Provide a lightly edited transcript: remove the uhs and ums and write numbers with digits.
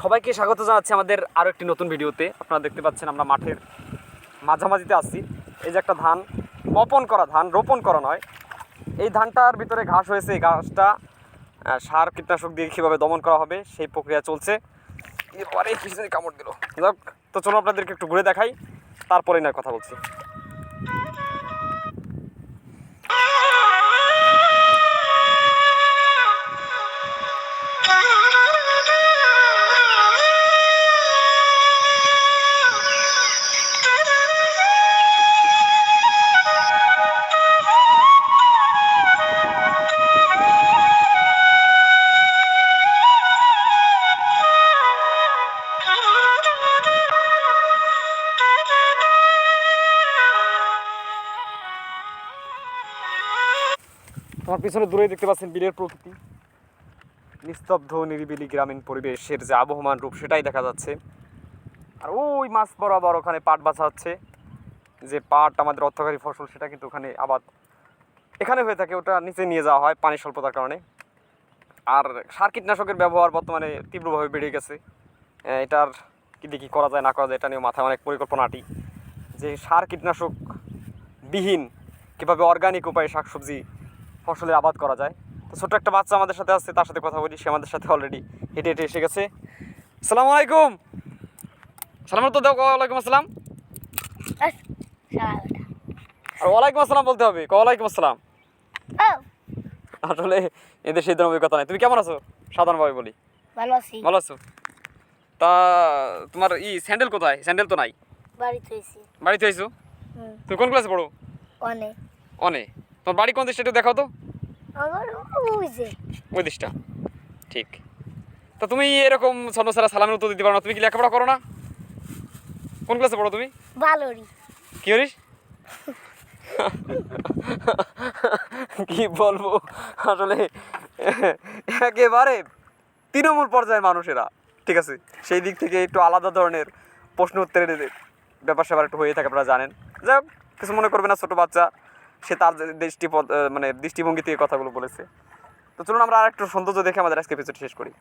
সবাইকে স্বাগত জানাচ্ছি আমাদের আরও একটি নতুন ভিডিওতে। আপনারা দেখতে পাচ্ছেন আমরা মাঠের মাঝামাঝিতে আছি। এই যে একটা ধান বপন করা, ধান রোপণ করা নয়, এই ধানটার ভিতরে ঘাস হয়েছে। এই ঘাসটা সার কীটনাশক দিয়ে কীভাবে দমন করা হবে সেই প্রক্রিয়া চলছে। এরপরে কিছু কামড় দিল। যাক, তো চলো আপনাদেরকে একটু ঘুরে দেখাই, তারপরে না কথা বলছি। তোমার পিছনে দূরেই দেখতে পাচ্ছেন বীরের প্রকৃতি, নিস্তব্ধ নিরিবিলি গ্রামীণ পরিবেশের যে আবহমান রূপ সেটাই দেখা যাচ্ছে। আর ওই মাছ বরাবর ওখানে পাট বাছা হচ্ছে। যে পাট আমাদের অর্থকারী ফসল, সেটা কিন্তু ওখানে আবাদ এখানে হয়ে থাকে, ওটা নিচে নিয়ে যাওয়া হয় পানি স্বল্পতার কারণে। আর সার কীটনাশকের ব্যবহার বর্তমানে তীব্রভাবে বেড়ে গেছে। এটার কী দিয়ে কী করা যায় না করা যায় এটা নিয়ে মাথায় অনেক পরিকল্পনাটি, যে সার কীটনাশক বিহীন কীভাবে অর্গানিক উপায়ে শাকসবজি ফসলের আবাদ করা যায়। তো ছোট্ট একটা বাচ্চা আমাদের সাথে আসছে, তার সাথে কথা বলি। সে আমাদের সাথে অলরেডি হেঁটে হেঁটে এসে গেছে। আসসালামু আলাইকুম। সালাম তো দাও। ওয়ালাইকুম আসসালাম। আর ওয়ালাইকুম আসসালাম বলতে হবে। ওয়ালাইকুম আসসালাম। আসলে এদের সেই ধরনের কথা নাই। তুমি কেমন আছো? সাধারণভাবে বলি। ভালো আছি। ভালো আছো? তা তোমার স্যান্ডেল কোথায়? স্যান্ডেল তো নাই। বাড়িতে হয়েছো? তুমি কোন ক্লাসে পড়ো? অনে। তোমার বাড়ি কোন দেশটা একটু দেখাও তো। ওই দেশটা, ঠিক। তা তুমি এরকম ছন্ন ছাড়া সালামের উত্তর দিতে পারো না? তুমি কি লেখাপড়া করো না? কোন ক্লাসে পড়ো তুমি? কি করিস? কি বলবো, আসলে একেবারে তৃণমূল পর্যায়ের মানুষেরা, ঠিক আছে, সেই দিক থেকে একটু আলাদা ধরনের প্রশ্ন উত্তরের ব্যাপার স্যাপার একটু হয়ে থাকে, আপনারা জানেন। যাই হোক, কিছু মনে করবে না, ছোটো বাচ্চা, সে তার দৃষ্টিভঙ্গি থেকে কথাগুলো বলেছে। তো চলুন আমরা আর একটু সৌন্দর্য দেখে আমাদের আজকে এপিসোড শেষ করি।